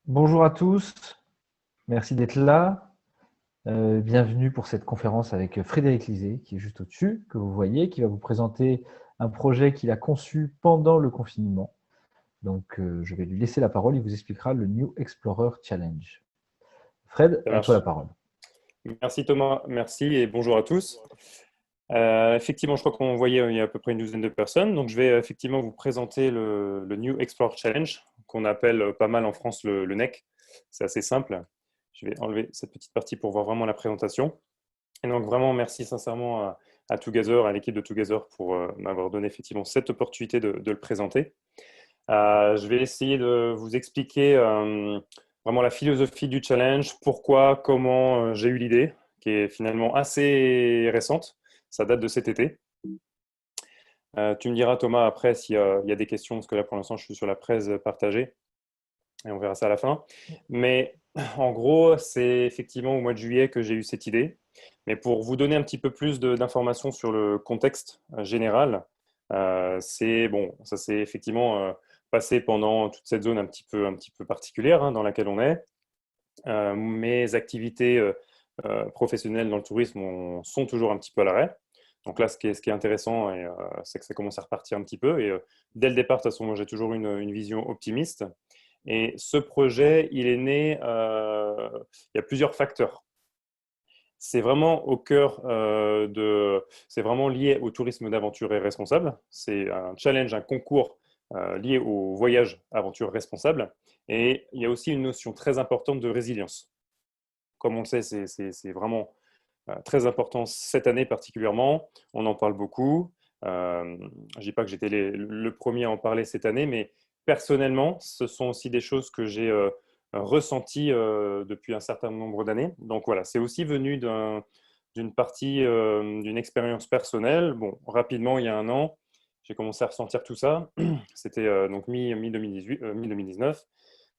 Bonjour à tous, merci d'être là. Bienvenue pour cette conférence avec Frédéric Lisée, qui est juste au-dessus, que vous voyez, qui va vous présenter un projet qu'il a conçu pendant le confinement. Donc, je vais lui laisser la parole, il vous expliquera le New Explorer Challenge. Fred, Ça à toi la marche. parole. Merci Thomas, merci et bonjour à tous. Effectivement, je crois qu'on voyait il y a à peu près une douzaine de personnes. Donc, je vais effectivement vous présenter le New Explore Challenge, qu'on appelle pas mal en France le NEC. C'est assez simple. Je vais enlever cette petite partie pour voir vraiment la présentation. Et donc, vraiment, merci sincèrement à Together, à l'équipe de Together pour m'avoir donné effectivement cette opportunité de le présenter. Je vais essayer de vous expliquer vraiment la philosophie du challenge, pourquoi, comment j'ai eu l'idée, qui est finalement assez récente. Ça date de cet été. Tu me diras, Thomas, après s'il y a des questions, parce que là, pour l'instant, je suis sur la presse partagée et on verra ça à la fin. Mais en gros, c'est effectivement au mois de juillet que j'ai eu cette idée. Mais pour vous donner un petit peu plus d'informations sur le contexte général, c'est bon, ça s'est effectivement passé pendant toute cette zone un petit peu particulière dans laquelle on est. Mes activités professionnelles dans le tourisme sont toujours un petit peu à l'arrêt. Donc là, ce qui est intéressant, c'est que ça commence à repartir un petit peu. Et dès le départ, de toute façon, moi, j'ai toujours une vision optimiste. Et ce projet, il est né, il y a plusieurs facteurs. C'est vraiment au cœur c'est vraiment lié au tourisme d'aventure et responsable. C'est un challenge, un concours lié au voyage aventure responsable. Et il y a aussi une notion très importante de résilience. Comme on le sait, c'est vraiment très important cette année particulièrement. On en parle beaucoup. Je ne dis pas que j'étais le premier à en parler cette année, mais personnellement, ce sont aussi des choses que j'ai ressenties depuis un certain nombre d'années. Donc voilà, c'est aussi venu d'une partie, d'une expérience personnelle. Bon, rapidement, il y a un an, j'ai commencé à ressentir tout ça. C'était donc mi-2018, mi-2019.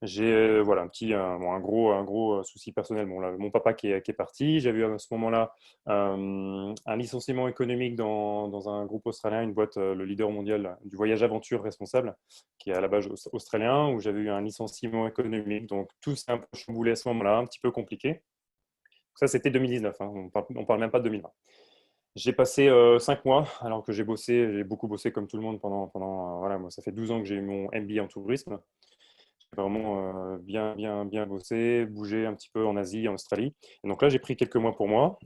J'ai voilà, bon, un gros souci personnel. Bon, là, mon papa qui est parti. J'ai eu à ce moment-là un licenciement économique dans un groupe australien, une boîte, le leader mondial du voyage aventure responsable, qui est à la base australien, où j'avais eu un licenciement économique. Donc tout s'est un peu chamboulé à ce moment-là, un petit peu compliqué. Ça, c'était 2019. On parle même pas de 2020. J'ai passé 5 mois, alors que j'ai beaucoup bossé comme tout le monde voilà, moi, ça fait 12 ans que j'ai eu mon MBA en tourisme. J'ai vraiment bien bossé, bougé un petit peu en Asie, en Australie. Et donc là, j'ai pris quelques mois pour moi,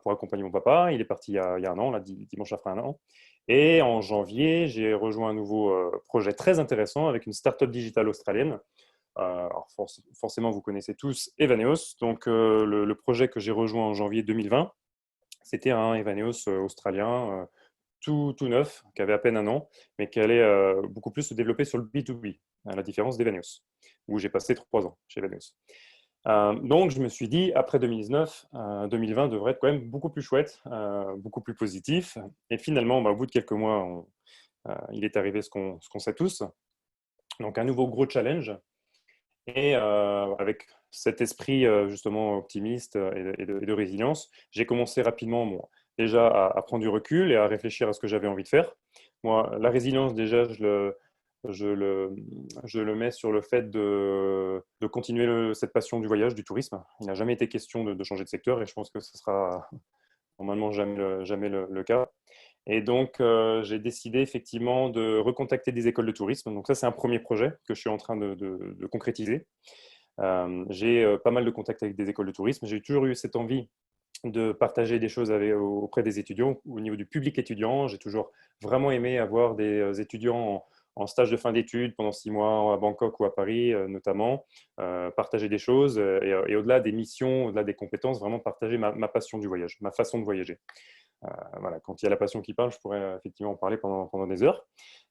pour accompagner mon papa. Il est parti il y a un an, là, dimanche après un an. Et en janvier, j'ai rejoint un nouveau projet très intéressant avec une start-up digitale australienne. Alors forcément, vous connaissez tous Evaneos. Donc, le projet que j'ai rejoint en janvier 2020, c'était un Evaneos australien tout neuf, qui avait à peine un an, mais qui allait beaucoup plus se développer sur le B2B, à la différence d'Evaneos, où j'ai passé 3 ans chez Evaneos. Donc, je me suis dit, après 2019, 2020 devrait être quand même beaucoup plus chouette, beaucoup plus positif. Et finalement, au bout de quelques mois, il est arrivé ce qu'on sait tous. Donc, un nouveau gros challenge. Et avec cet esprit justement optimiste et de résilience, j'ai commencé rapidement déjà à prendre du recul et à réfléchir à ce que j'avais envie de faire. Moi, la résilience, déjà, je le, je le mets sur le fait de continuer cette passion du voyage, du tourisme. Il n'a jamais été question de changer de secteur et je pense que ce sera normalement jamais le cas. Et donc, j'ai décidé effectivement de recontacter des écoles de tourisme. Donc ça, c'est un premier projet que je suis en train de concrétiser. J'ai pas mal de contacts avec des écoles de tourisme. J'ai toujours eu cette envie de partager des choses auprès des étudiants. Au niveau du public étudiant, j'ai toujours vraiment aimé avoir des étudiants en stage de fin d'études pendant 6 mois à Bangkok ou à Paris notamment, partager des choses et au-delà des missions, au-delà des compétences, vraiment partager ma passion du voyage, ma façon de voyager. Voilà, quand il y a la passion qui parle, je pourrais effectivement en parler pendant des heures.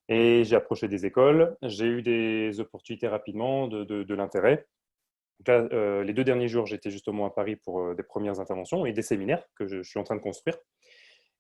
Et j'ai approché des écoles, j'ai eu des opportunités rapidement de l'intérêt. Donc là, les 2 derniers jours, j'étais justement à Paris pour des premières interventions et des séminaires que je suis en train de construire.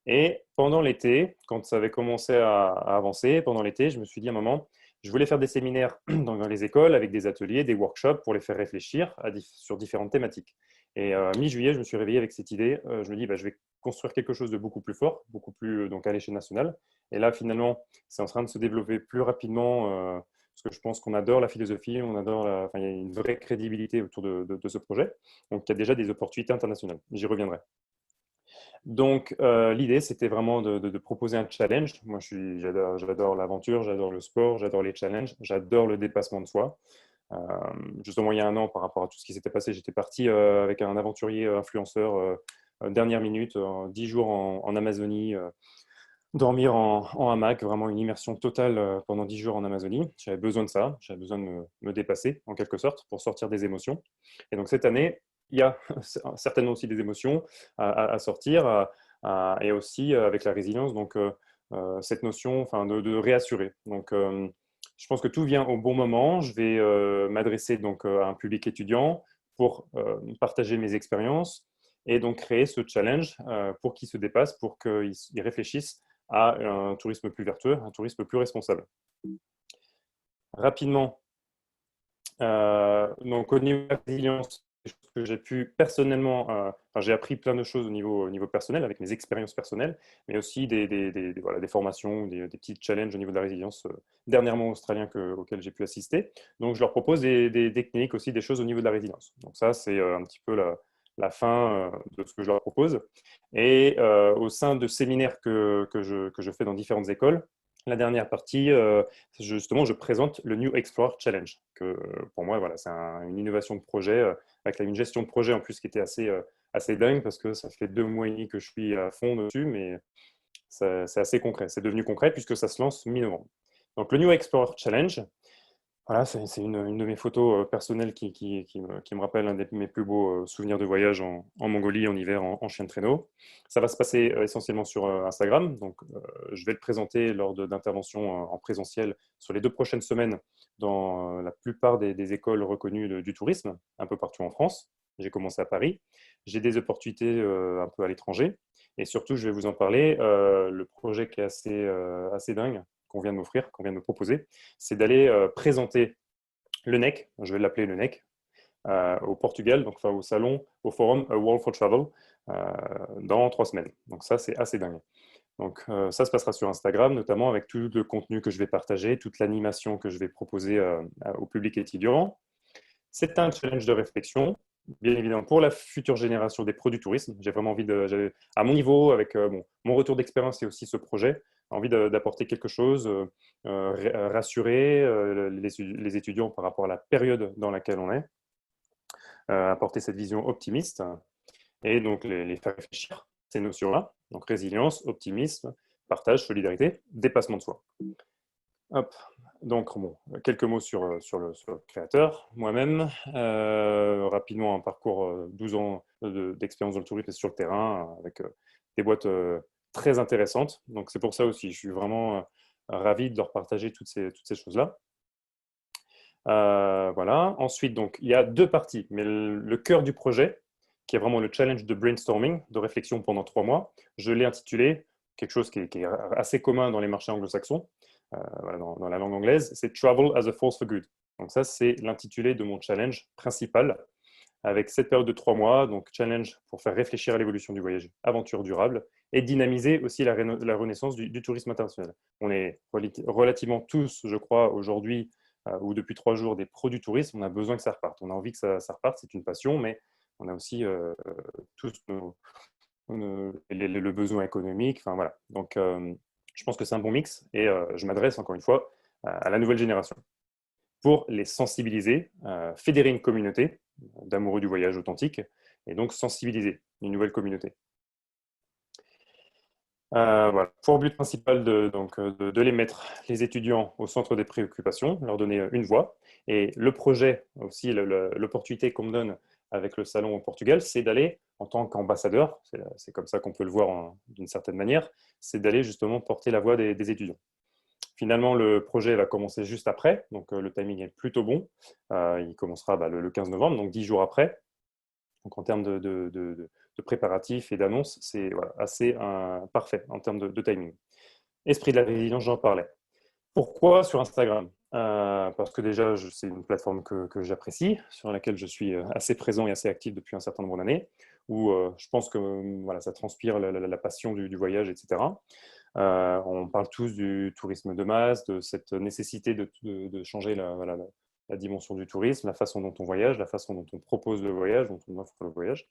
Et pendant l'été, quand ça avait commencé à avancer, pendant l'été, je me suis dit à un moment, je voulais faire des séminaires dans les écoles avec des ateliers, des workshops pour les faire réfléchir sur différentes thématiques. Et mi-juillet, je me suis réveillé avec cette idée. Je me dis, je vais construire quelque chose de beaucoup plus fort, beaucoup plus donc à l'échelle nationale. Et là, finalement, c'est en train de se développer plus rapidement parce que je pense qu'on adore la philosophie, enfin, il y a une vraie crédibilité autour de ce projet. Donc, il y a déjà des opportunités internationales. J'y reviendrai. Donc, l'idée, c'était vraiment de proposer un challenge. Moi, j'adore l'aventure, j'adore le sport, j'adore les challenges, j'adore le dépassement de soi. Justement, il y a un an, par rapport à tout ce qui s'était passé, j'étais parti avec un aventurier influenceur dernière minute, 10 jours en Amazonie, dormir en hamac, vraiment une immersion totale pendant 10 jours en Amazonie. J'avais besoin de ça, j'avais besoin de me dépasser en quelque sorte pour sortir des émotions. Et donc cette année, il y a certainement aussi des émotions à sortir et aussi avec la résilience, donc cette notion enfin, de réassurer. Donc je pense que tout vient au bon moment. Je vais m'adresser donc à un public étudiant pour partager mes expériences et donc créer ce challenge pour qu'ils se dépassent, pour qu'ils réfléchissent à un tourisme plus vertueux, un tourisme plus responsable. Rapidement, donc au niveau de la résilience, que j'ai pu personnellement, enfin, j'ai appris plein de choses au niveau personnel, avec mes expériences personnelles, mais aussi voilà, des formations, des petits challenges au niveau de la résilience dernièrement australien auxquels j'ai pu assister. Donc je leur propose des techniques aussi, des choses au niveau de la résilience. Donc ça, c'est un petit peu la fin de ce que je leur propose. Et au sein de séminaires que je fais dans différentes écoles, la dernière partie, justement, je présente le New Explore Challenge, que pour moi, voilà, c'est une innovation de projet, avec une gestion de projet en plus qui était assez dingue, parce que ça fait 2 mois et demi que je suis à fond dessus, mais c'est assez concret. C'est devenu concret puisque ça se lance mi-novembre. Donc le New Explore Challenge, voilà, c'est une de mes photos personnelles qui me rappelle un de mes plus beaux souvenirs de voyage en Mongolie en hiver en chien de traîneau. Ça va se passer essentiellement sur Instagram. Donc, je vais le présenter lors d'interventions en présentiel sur les 2 prochaines semaines dans la plupart des écoles reconnues du tourisme, un peu partout en France. J'ai commencé à Paris. J'ai des opportunités un peu à l'étranger. Et surtout, je vais vous en parler, le projet qui est assez dingue, qu'on vient de m'offrir, qu'on vient de me proposer, c'est d'aller présenter le NEC, je vais l'appeler le NEC, au Portugal, donc enfin, au forum World for Travel, dans 3 semaines. Donc ça, c'est assez dingue. Donc ça se passera sur Instagram, notamment avec tout le contenu que je vais partager, toute l'animation que je vais proposer au public étudiant. C'est un challenge de réflexion, bien évidemment, pour la future génération des produits tourisme. J'ai vraiment envie à mon niveau, avec mon retour d'expérience et aussi ce projet, envie d'apporter quelque chose, rassurer les étudiants par rapport à la période dans laquelle on est, apporter cette vision optimiste et donc les faire réfléchir ces notions-là. Donc résilience, optimisme, partage, solidarité, dépassement de soi. Hop. Donc, bon, quelques mots sur le créateur. Moi-même, rapidement, un parcours 12 ans d'expérience dans le tourisme et sur le terrain, avec des boîtes très intéressantes. Donc, c'est pour ça aussi, je suis vraiment ravi de leur partager toutes ces choses-là. Voilà. Ensuite, donc, il y a 2 parties, mais le cœur du projet, qui est vraiment le challenge de brainstorming, de réflexion pendant 3 mois, je l'ai intitulé quelque chose qui est assez commun dans les marchés anglo-saxons, voilà, dans la langue anglaise, c'est Travel as a Force for Good. Donc ça, c'est l'intitulé de mon challenge principal, avec cette période de 3 mois, donc challenge pour faire réfléchir à l'évolution du voyage, aventure durable, et dynamiser aussi la renaissance du tourisme international. On est relativement tous, je crois, aujourd'hui, ou depuis 3 jours, des pros du tourisme, on a besoin que ça reparte. On a envie que ça reparte, c'est une passion, mais on a aussi tous le besoin économique. Enfin, voilà. Donc, je pense que c'est un bon mix et je m'adresse encore une fois à la nouvelle génération pour les sensibiliser, fédérer une communauté d'amoureux du voyage authentique et donc sensibiliser une nouvelle communauté. Voilà. Pour but principal de les mettre, les étudiants, au centre des préoccupations, leur donner une voix. Et le projet, aussi l'opportunité qu'on me donne avec le salon au Portugal, c'est d'aller, en tant qu'ambassadeur, c'est comme ça qu'on peut le voir d'une certaine manière, c'est d'aller justement porter la voix des étudiants. Finalement, le projet va commencer juste après, donc le timing est plutôt bon. Il commencera le 15 novembre, donc 10 jours après. Donc en termes de préparatifs et d'annonces, c'est voilà, assez parfait en termes de timing. Esprit de la résilience, j'en parlais. Pourquoi sur Instagram? Parce que déjà, c'est une plateforme que j'apprécie, sur laquelle je suis assez présent et assez actif depuis un certain nombre d'années, où je pense que voilà, ça transpire la passion du voyage, etc. On parle tous du tourisme de masse, de cette nécessité de changer la dimension du tourisme, la façon dont on voyage, la façon dont on propose le voyage, dont on offre le voyage.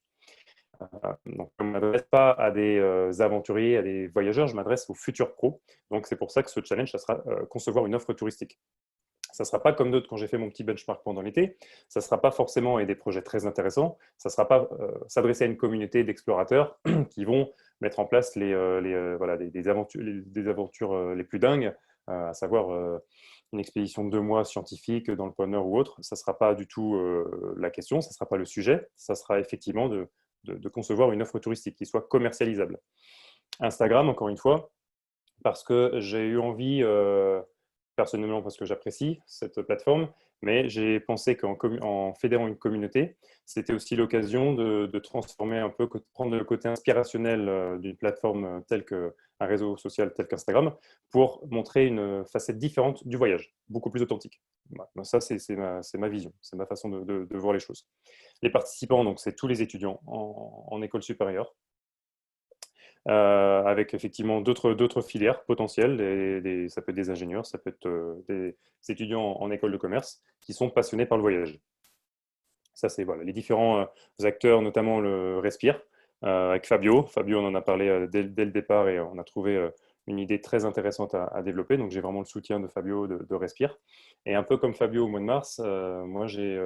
Donc, je ne m'adresse pas à des aventuriers, à des voyageurs, je m'adresse aux futurs pros. Donc, c'est pour ça que ce challenge, ça sera concevoir une offre touristique. Ça ne sera pas comme d'autres quand j'ai fait mon petit benchmark pendant l'été. Ça ne sera pas forcément des projets très intéressants. Ça ne sera pas s'adresser à une communauté d'explorateurs qui vont mettre en place des aventures les plus dingues, à savoir une expédition de 2 mois scientifique dans le pôle Nord ou autre. Ça ne sera pas du tout la question, ça ne sera pas le sujet. Ça sera effectivement de concevoir une offre touristique qui soit commercialisable. Instagram, encore une fois, parce que j'ai eu envie, personnellement parce que j'apprécie cette plateforme, mais j'ai pensé qu'en fédérant une communauté, c'était aussi l'occasion de transformer un peu, prendre le côté inspirationnel d'une plateforme telle qu'un réseau social tel qu'Instagram, pour montrer une facette différente du voyage, beaucoup plus authentique. Voilà. Ça, c'est ma vision, c'est ma façon de voir les choses. Les participants, donc, c'est tous les étudiants en école supérieure, avec effectivement d'autres filières potentielles. Ça peut être des ingénieurs, ça peut être des étudiants en école de commerce qui sont passionnés par le voyage. Ça, c'est voilà, les différents acteurs, notamment le Respire, avec Fabio. Fabio, on en a parlé dès le départ et on a trouvé une idée très intéressante à développer. Donc, j'ai vraiment le soutien de Fabio de Respire. Et un peu comme Fabio au mois de mars, moi, j'ai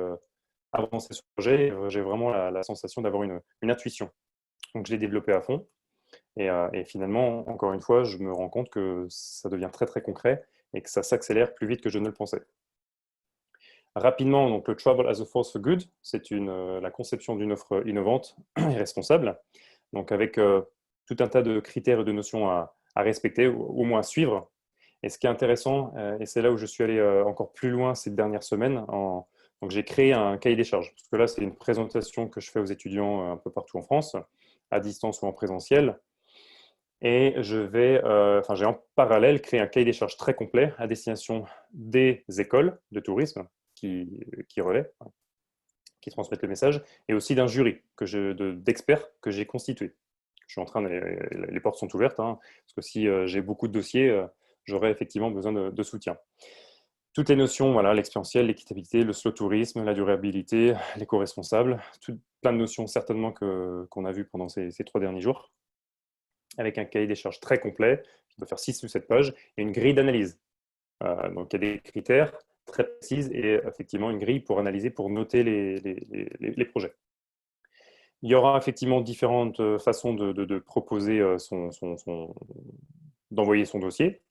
avancé sur le projet. J'ai vraiment la sensation d'avoir une intuition. Donc, je l'ai développé à fond. Et finalement, encore une fois, je me rends compte que ça devient très très concret et que ça s'accélère plus vite que je ne le pensais. Rapidement, donc, le Travel as a Force for Good, c'est la conception d'une offre innovante et responsable, donc avec tout un tas de critères et de notions à respecter, ou au moins à suivre. Et ce qui est intéressant, et c'est là où je suis allé encore plus loin ces dernières semaines, donc j'ai créé un cahier des charges, parce que là, c'est une présentation que je fais aux étudiants un peu partout en France, à distance ou en présentiel. Et j'ai en parallèle créé un cahier des charges très complet à destination des écoles de tourisme qui relaient, qui transmettent le message, et aussi d'un jury d'experts que j'ai constitué. Je suis en train les portes sont ouvertes, hein, parce que si j'ai beaucoup de dossiers, j'aurai effectivement besoin de soutien. Toutes les notions, voilà, l'expérientiel, l'équitabilité, le slow tourisme, la durabilité, l'éco-responsable, plein de notions certainement qu'on a vues pendant ces 3 derniers jours, avec un cahier des charges très complet, qui doit faire 6 ou 7 pages, et une grille d'analyse. Donc, il y a des critères très précises et effectivement une grille pour analyser, pour noter les projets. Il y aura effectivement différentes façons de proposer d'envoyer son dossier.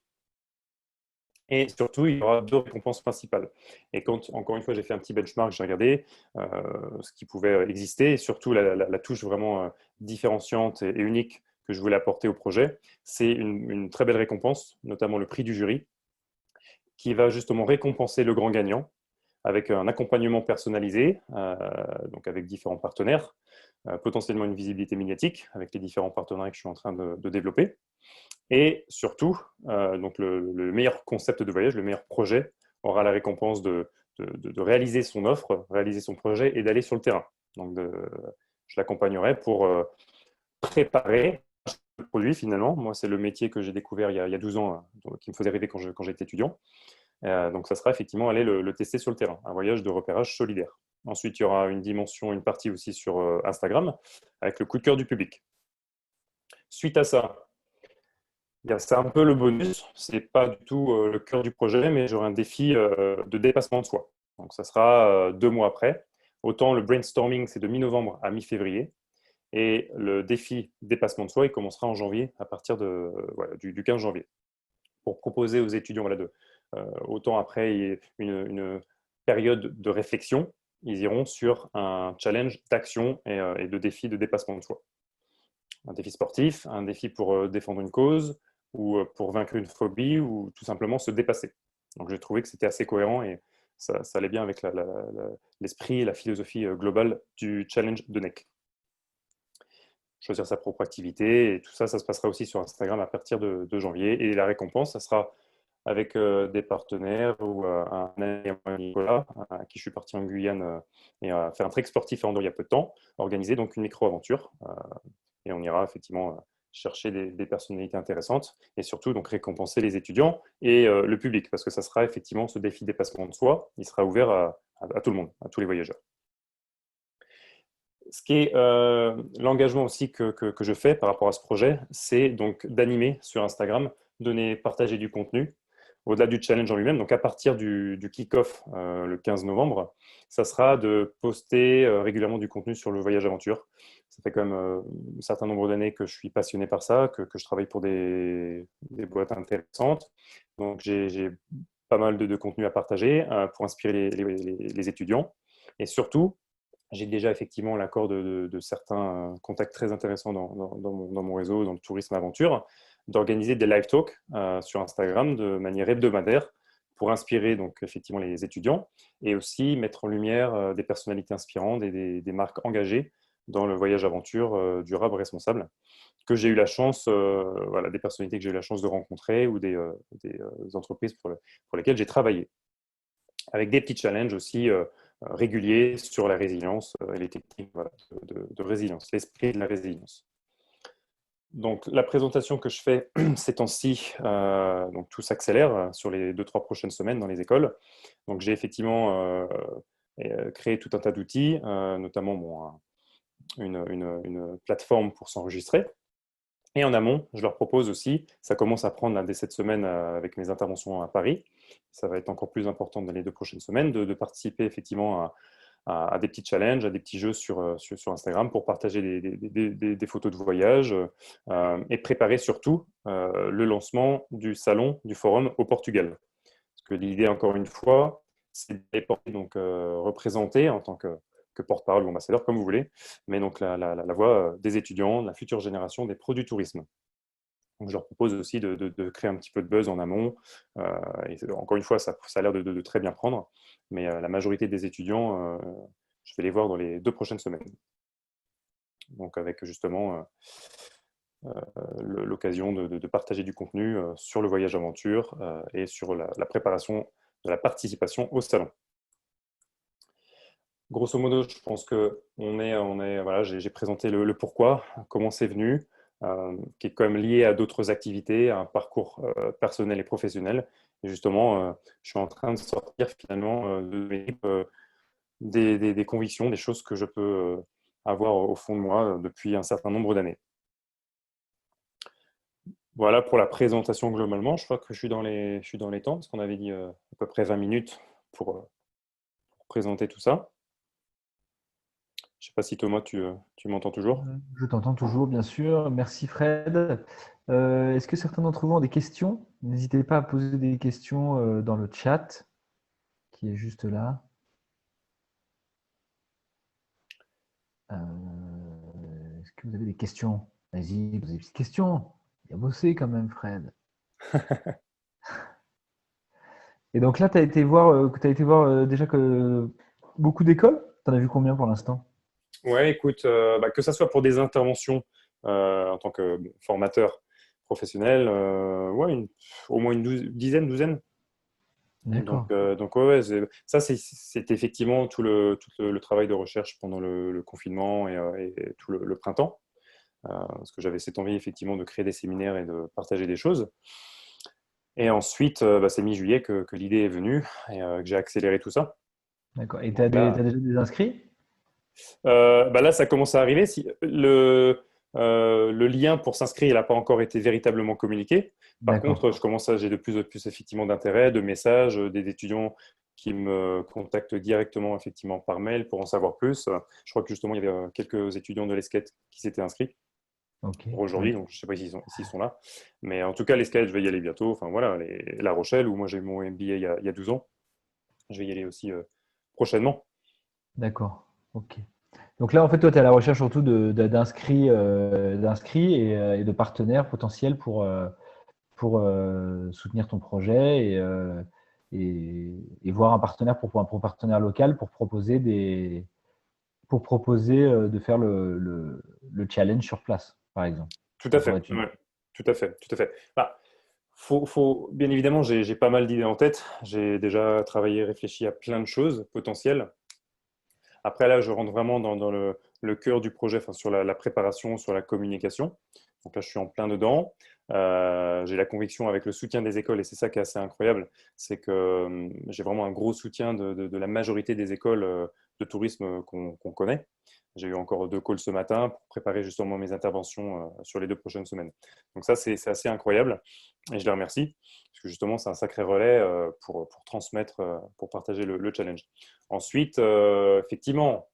Et surtout, il y aura 2 récompenses principales. Et quand, encore une fois, j'ai fait un petit benchmark, j'ai regardé ce qui pouvait exister, et surtout la touche vraiment différenciante et unique que je voulais apporter au projet, c'est une très belle récompense, notamment le prix du jury, qui va justement récompenser le grand gagnant avec un accompagnement personnalisé, donc avec différents partenaires, potentiellement une visibilité médiatique avec les différents partenariats que je suis en train de développer. Et surtout, donc le meilleur concept de voyage, le meilleur projet aura la récompense de réaliser son offre, réaliser son projet et d'aller sur le terrain. Donc, je l'accompagnerai pour préparer le produit finalement. Moi, c'est le métier que j'ai découvert il y a 12 ans, qui me faisait rêver quand j'étais étudiant. Donc, ça sera effectivement aller le tester sur le terrain, un voyage de repérage solidaire. Ensuite, il y aura une partie aussi sur Instagram, avec le coup de cœur du public. Suite à ça, c'est un peu le bonus, c'est pas du tout le cœur du projet, mais j'aurai un défi de dépassement de soi. Donc, ça sera 2 mois après. Autant le brainstorming, c'est de mi-novembre à mi-février. Et le défi dépassement de soi, il commencera en janvier, à partir du 15 janvier. Pour proposer aux étudiants, autant après une période de réflexion, ils iront sur un challenge d'action et de défi de dépassement de soi. Un défi sportif, un défi pour défendre une cause, ou pour vaincre une phobie, ou tout simplement se dépasser. Donc j'ai trouvé que c'était assez cohérent et ça allait bien avec l'esprit et la philosophie globale du challenge de NEC. Choisir sa propre activité, et tout ça, ça se passera aussi sur Instagram à partir de janvier. Et la récompense, ça sera avec des partenaires ou un ami, Nicolas, à qui je suis parti en Guyane et faire un trek sportif à Andorre il y a peu de temps, organiser donc une micro-aventure. Et on ira effectivement chercher des personnalités intéressantes et surtout donc récompenser les étudiants et le public, parce que ça sera effectivement ce défi dépassement de soi, il sera ouvert à tout le monde, à tous les voyageurs. Ce qui est l'engagement aussi que je fais par rapport à ce projet, c'est donc d'animer sur Instagram, partager du contenu, au-delà du challenge en lui-même. Donc à partir du kick-off le 15 novembre, ça sera de poster régulièrement du contenu sur le voyage aventure. Ça fait quand même un certain nombre d'années que je suis passionné par ça, que je travaille pour des boîtes intéressantes. Donc j'ai pas mal de contenu à partager pour inspirer les étudiants. Et surtout, j'ai déjà effectivement l'accord de certains contacts très intéressants dans mon réseau, dans le tourisme aventure, d'organiser des live talks sur Instagram de manière hebdomadaire pour inspirer donc effectivement les étudiants et aussi mettre en lumière des personnalités inspirantes et des marques engagées dans le voyage aventure durable responsable que j'ai eu la chance, voilà, des personnalités que j'ai eu la chance de rencontrer ou des entreprises pour lesquelles j'ai travaillé avec des petits challenges aussi réguliers sur la résilience et les techniques voilà, de résilience, l'esprit de la résilience. Donc, la présentation que je fais ces temps-ci, donc tout s'accélère sur les 2-3 prochaines semaines dans les écoles. Donc, j'ai effectivement créé tout un tas d'outils, notamment bon, une plateforme pour s'enregistrer. Et en amont, je leur propose aussi, ça commence à prendre là, dès cette semaine avec mes interventions à Paris, ça va être encore plus important dans les 2 prochaines semaines, de participer effectivement à des petits challenges, à des petits jeux sur Instagram pour partager des photos de voyage et préparer surtout le lancement du salon, du forum au Portugal. Parce que l'idée, encore une fois, c'est de donc représenter en tant que porte-parole ou ambassadeur, comme vous voulez, mais donc la voix des étudiants, de la future génération des pros du tourisme. Donc, je leur propose aussi de créer un petit peu de buzz en amont. Et encore une fois, ça a l'air de très bien prendre, mais la majorité des étudiants, je vais les voir dans les 2 prochaines semaines. Donc, avec justement l'occasion de partager du contenu sur le voyage aventure et sur la préparation de la participation au salon. Grosso modo, je pense que voilà, j'ai présenté le pourquoi, comment c'est venu, qui est quand même lié à d'autres activités, à un parcours personnel et professionnel. Et justement, je suis en train de sortir finalement de mes livres, des convictions, des choses que je peux avoir au fond de moi depuis un certain nombre d'années. Voilà pour la présentation globalement. Je crois que je suis dans les temps, parce qu'on avait dit à peu près 20 minutes pour présenter tout ça. Je ne sais pas si Thomas, tu m'entends toujours? Je t'entends toujours, bien sûr. Merci Fred. Est-ce que certains d'entre vous ont des questions? N'hésitez pas à poser des questions dans le chat qui est juste là. Est-ce que vous avez des questions? Vas-y, vous avez des questions. Il a bossé quand même, Fred. Et donc là, tu as été voir, déjà beaucoup d'écoles? Tu en as vu combien pour l'instant? Ouais, écoute, que ça soit pour des interventions en tant que formateur professionnel, ouais, au moins une dizaine, douzaine. D'accord. Donc ouais, ça, c'est effectivement tout le travail de recherche pendant le confinement et tout le printemps, parce que j'avais cette envie effectivement de créer des séminaires et de partager des choses. Et ensuite, c'est mi-juillet que l'idée est venue et que j'ai accéléré tout ça. D'accord. Et tu Donc as, là, déjà des inscrits? là, ça commence à arriver. Le lien pour s'inscrire, il n'a pas encore été véritablement communiqué. Par D'accord. contre, j'ai de plus en plus effectivement d'intérêt, de messages, des étudiants qui me contactent directement effectivement par mail pour en savoir plus. Je crois que justement, il y avait quelques étudiants de l'ESCET qui s'étaient inscrits Ok. pour Ouais. aujourd'hui, donc je ne sais pas s'ils sont là. Mais en tout cas, l'ESCET, je vais y aller bientôt. Enfin voilà, La Rochelle, où moi j'ai eu mon MBA il y a 12 ans, je vais y aller aussi prochainement. D'accord. Ok. Donc là, en fait, toi, tu es à la recherche surtout d'inscrits et de partenaires potentiels pour soutenir ton projet et voir un partenaire pour un partenaire local pour proposer de faire le challenge sur place, par exemple. Tout Ça à pourrait fait, être une. ouais. Tout à fait, tout à fait. Bien évidemment, j'ai pas mal d'idées en tête. J'ai déjà travaillé, réfléchi à plein de choses potentielles. Après, là, je rentre vraiment dans le cœur du projet, enfin, sur la préparation, sur la communication. Donc là, je suis en plein dedans. J'ai la conviction avec le soutien des écoles, et c'est ça qui est assez incroyable, c'est que j'ai vraiment un gros soutien de la majorité des écoles de tourisme qu'on connaît. J'ai eu encore 2 calls ce matin pour préparer justement mes interventions sur les 2 prochaines semaines. Donc ça, c'est assez incroyable et je les remercie parce que justement, c'est un sacré relais pour transmettre, pour partager le challenge. Ensuite, effectivement,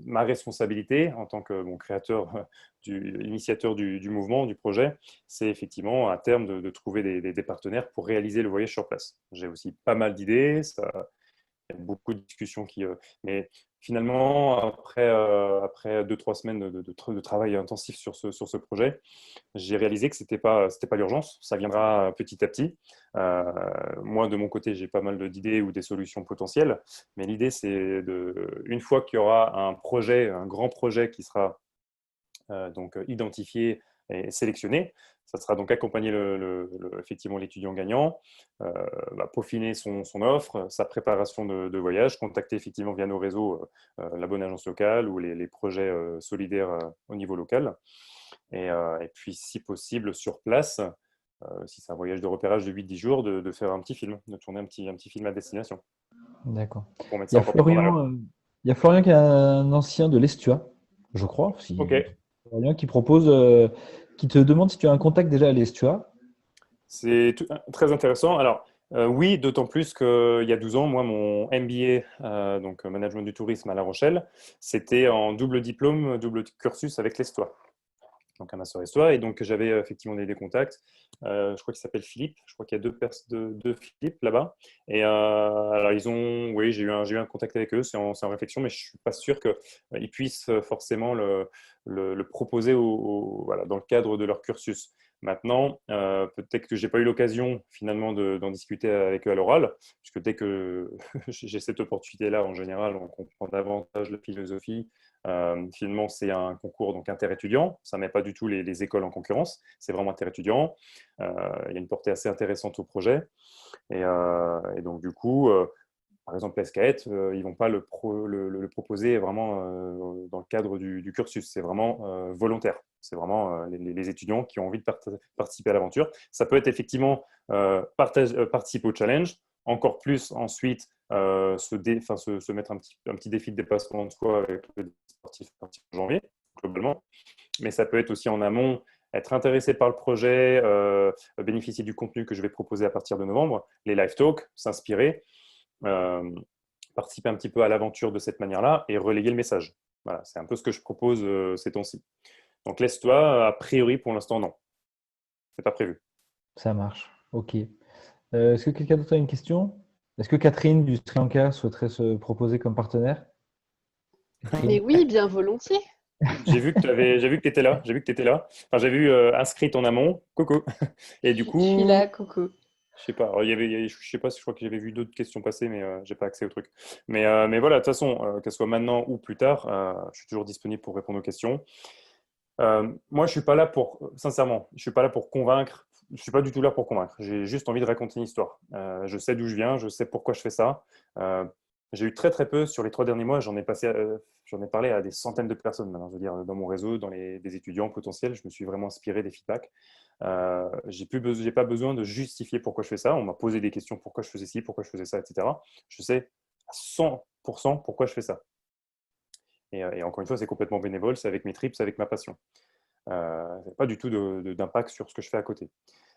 ma responsabilité en tant que créateur, initiateur du mouvement, du projet, c'est effectivement à terme de trouver des partenaires pour réaliser le voyage sur place. J'ai aussi pas mal d'idées, il y a beaucoup de discussions mais finalement, après 2-3 semaines de travail intensif sur ce projet, j'ai réalisé que c'était pas l'urgence, ça viendra petit à petit. Moi, de mon côté, j'ai pas mal d'idées ou des solutions potentielles, mais l'idée, c'est une fois qu'il y aura un projet, un grand projet qui sera donc identifié et sélectionné. Ça sera donc accompagner effectivement l'étudiant gagnant, peaufiner son offre, sa préparation de voyage, contacter effectivement via nos réseaux la bonne agence locale ou les projets solidaires au niveau local. Et puis, si possible, sur place, si c'est un voyage de repérage de 8-10 jours, de faire un petit film, de tourner un petit film à destination D'accord. pour mettre Il y ça a encore plus en valeur. Il y a Florian qui est un ancien de l'Estua, je crois. Ok, Florian qui propose, qui te demande si tu as un contact déjà à l'Estua. c'est très intéressant. Alors, oui, d'autant plus qu'il y a 12 ans, moi, mon MBA, donc Management du tourisme à La Rochelle, c'était en double diplôme, double cursus avec l'Estua. Donc un master Estua, et donc j'avais effectivement des contacts. Je crois qu'il s'appelle Philippe. Je crois qu'il y a deux Philippe là-bas. Et alors oui, j'ai eu un contact avec eux. C'est en réflexion, mais je suis pas sûr qu'ils puissent forcément le proposer voilà, dans le cadre de leur cursus. Maintenant, peut-être que j'ai pas eu l'occasion finalement d'en discuter avec eux à l'oral, puisque dès que j'ai cette opportunité-là, en général, on comprend davantage la philosophie. Finalement, c'est un concours donc inter-étudiant. Ça ne met pas du tout les écoles en concurrence. C'est vraiment inter-étudiant. Il y a une portée assez intéressante au projet. Et donc, du coup, par exemple, l'ESCAET, ils ne vont pas le proposer vraiment dans le cadre du cursus. C'est vraiment volontaire. C'est vraiment les étudiants qui ont envie de participer à l'aventure. Ça peut être effectivement participer au challenge, encore plus ensuite se mettre un petit défi de dépassement de soi avec le sportif en janvier, globalement. Mais ça peut être aussi en amont, être intéressé par le projet, bénéficier du contenu que je vais proposer à partir de novembre, les live talks, s'inspirer, euh, participer un petit peu à l'aventure de cette manière-là et relayer le message. Voilà, c'est un peu ce que je propose ces temps-ci. Donc laisse-toi, a priori pour l'instant, non. C'est pas prévu. Ça marche. OK. Est-ce que quelqu'un d'autre a une question? Est-ce que Catherine du Sri Lanka souhaiterait se proposer comme partenaire? Mais Catherine? oui, bien volontiers. J'ai vu que tu étais là. J'ai vu que tu étais là. Enfin, j'ai vu inscrite en amont. Coucou. Et du Je suis là, coup, coucou. je sais pas. Alors, je sais pas si je crois que j'avais vu d'autres questions passer, mais j'ai pas accès au truc. Mais voilà, de toute façon, qu'elle soit maintenant ou plus tard, je suis toujours disponible pour répondre aux questions. Moi, je suis pas là sincèrement, je suis pas là pour convaincre. Je suis pas du tout là pour convaincre. J'ai juste envie de raconter une histoire. Je sais d'où je viens, je sais pourquoi je fais ça. Euh, j'ai eu très très peu sur les 3 derniers mois. J'en ai parlé à des centaines de personnes maintenant. Je veux dire, dans mon réseau, des étudiants potentiels, je me suis vraiment inspiré des feedbacks. J'ai pas besoin de justifier pourquoi je fais ça. On m'a posé des questions pourquoi je faisais ci, pourquoi je faisais ça, etc. Je sais à 100% pourquoi je fais ça. Et encore une fois, c'est complètement bénévole, c'est avec mes tripes, c'est avec ma passion. Pas du tout d'impact sur ce que je fais à côté.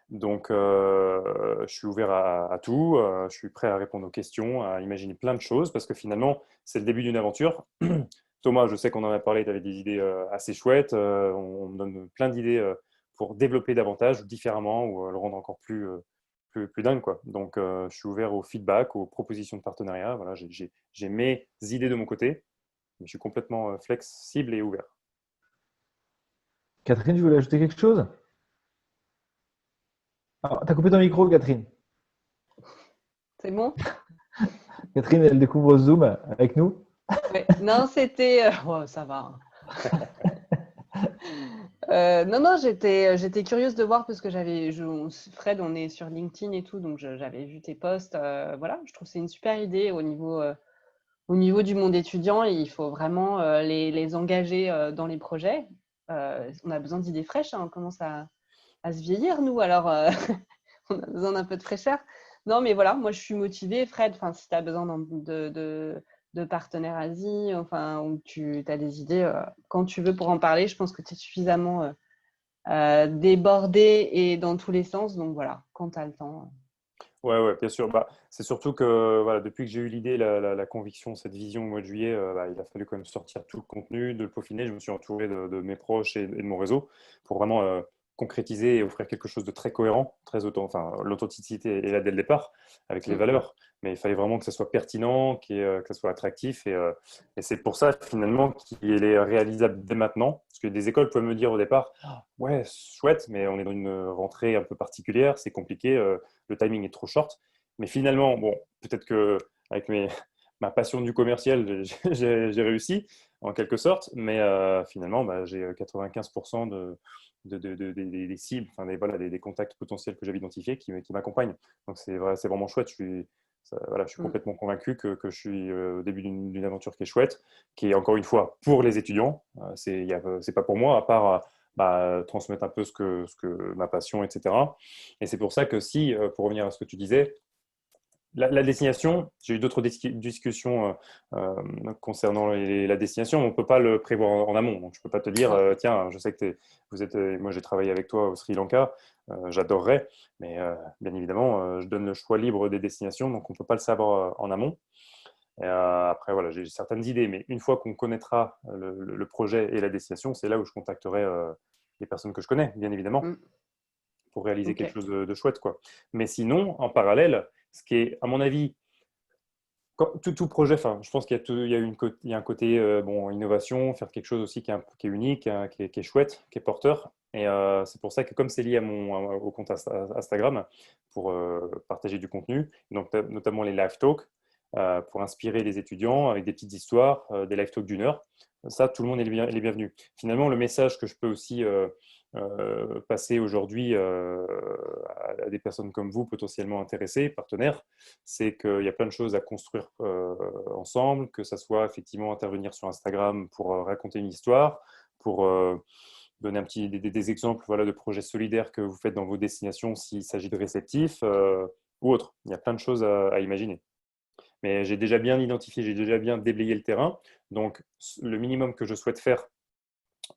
Donc, je suis ouvert à tout, je suis prêt à répondre aux questions, à imaginer plein de choses, parce que finalement, c'est le début d'une aventure. Thomas, je sais qu'on en a parlé, tu avais des idées assez chouettes, on me donne plein d'idées pour développer davantage, ou différemment, ou le rendre encore plus dingue, quoi. Donc, je suis ouvert au feedback, aux propositions de partenariat. Voilà, j'ai mes idées de mon côté, mais je suis complètement flexible et ouvert. Catherine, tu voulais ajouter quelque chose? Ah, tu as coupé ton micro, Catherine. C'est bon? Catherine, elle découvre Zoom avec nous. Ouais. Non, c'était. Oh, ça va. Non, non, j'étais curieuse de voir parce que Fred, on est sur LinkedIn et tout, donc j'avais vu tes posts. Voilà, je trouve que c'est une super idée au niveau du monde étudiant. Il faut vraiment les engager dans les projets. on a besoin d'idées fraîches, hein, on commence à se vieillir, nous, alors on a besoin d'un peu de fraîcheur. Non, mais voilà, moi je suis motivée, Fred, si tu as besoin de partenaires Asie, ou tu as des idées, quand tu veux pour en parler, je pense que tu es suffisamment débordé et dans tous les sens, donc voilà, quand tu as le temps. Ouais, bien sûr. C'est surtout que voilà, depuis que j'ai eu l'idée, la conviction, cette vision au mois de juillet, il a fallu quand même sortir tout le contenu, de le peaufiner. Je me suis entouré de mes proches et de mon réseau pour vraiment concrétiser et offrir quelque chose de très cohérent, l'authenticité est là dès le départ avec les valeurs, mais il fallait vraiment que ça soit pertinent, que ça soit attractif et c'est pour ça finalement qu'il est réalisable dès maintenant. Parce que des écoles peuvent me dire au départ, ouais, chouette, mais on est dans une rentrée un peu particulière, c'est compliqué. Le timing est trop short. Mais finalement, bon, peut-être que avec ma passion du commercial, j'ai réussi en quelque sorte. Mais finalement, j'ai 95% des cibles, des contacts potentiels que j'avais identifiés qui m'accompagnent. Donc c'est vraiment chouette. Je suis complètement convaincu que je suis au début d'une aventure qui est chouette, qui est encore une fois pour les étudiants. C'est pas pour moi, à part transmettre un peu ce que ma passion, etc. Et c'est pour ça que si, pour revenir à ce que tu disais, la destination, j'ai eu d'autres discussions concernant la destination, mais on ne peut pas le prévoir en amont. Donc, je ne peux pas te dire, tiens, je sais que moi j'ai travaillé avec toi au Sri Lanka, j'adorerais, mais bien évidemment, je donne le choix libre des destinations, donc on ne peut pas le savoir en amont. Et, après, voilà, j'ai certaines idées, mais une fois qu'on connaîtra le projet et la destination, c'est là où je contacterai les personnes que je connais, bien évidemment, pour réaliser quelque chose de chouette, quoi. Mais sinon, en parallèle, ce qui est, à mon avis, tout projet, je pense qu'il y a un côté innovation, faire quelque chose aussi qui est unique, qui est chouette, qui est porteur. Et c'est pour ça que comme c'est lié au compte Instagram, pour partager du contenu, donc notamment les live talks, pour inspirer les étudiants avec des petites histoires, des live talks d'1 heure, ça, tout le monde est les bienvenus. Finalement, le message que je peux aussi passer aujourd'hui à des personnes comme vous, potentiellement intéressées, partenaires, c'est qu'il y a plein de choses à construire ensemble, que ça soit effectivement intervenir sur Instagram pour raconter une histoire, pour donner des exemples de projets solidaires que vous faites dans vos destinations s'il s'agit de réceptifs ou autres. Il y a plein de choses à imaginer. Mais j'ai déjà bien identifié, j'ai déjà bien déblayé le terrain. Donc, le minimum que je souhaite faire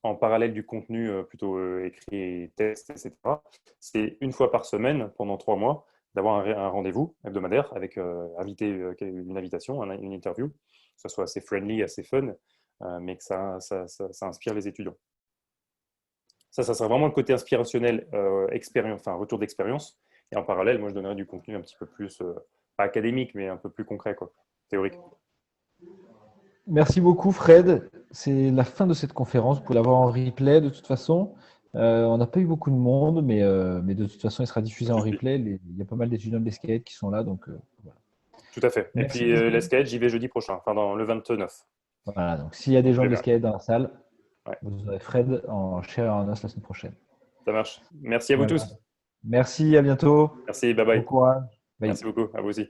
en parallèle du contenu plutôt écrit, texte, etc., c'est une fois par semaine, pendant 3 mois, d'avoir un rendez-vous hebdomadaire avec une invitation, une interview, que ça soit assez friendly, assez fun, mais que ça inspire les étudiants. Ça sera vraiment le côté inspirationnel, retour d'expérience. Et en parallèle, moi, je donnerai du contenu un petit peu plus, pas académique, mais un peu plus concret, théorique. Merci beaucoup, Fred. C'est la fin de cette conférence. Vous pouvez l'avoir en replay de toute façon. On n'a pas eu beaucoup de monde, mais de toute façon, il sera diffusé en replay. Il y a pas mal d'étudiants de l'escalade qui sont là. Donc, voilà. Tout à fait. Et puis, l'escalade, j'y vais jeudi prochain, dans le 29. Voilà, donc s'il y a des gens de l'escalade dans la salle, vous aurez Fred en chair et en os la semaine prochaine. Ça marche. Merci à vous tous. Merci, à bientôt. Merci, bye bye. Bon courage. Bye. Merci beaucoup, à vous aussi.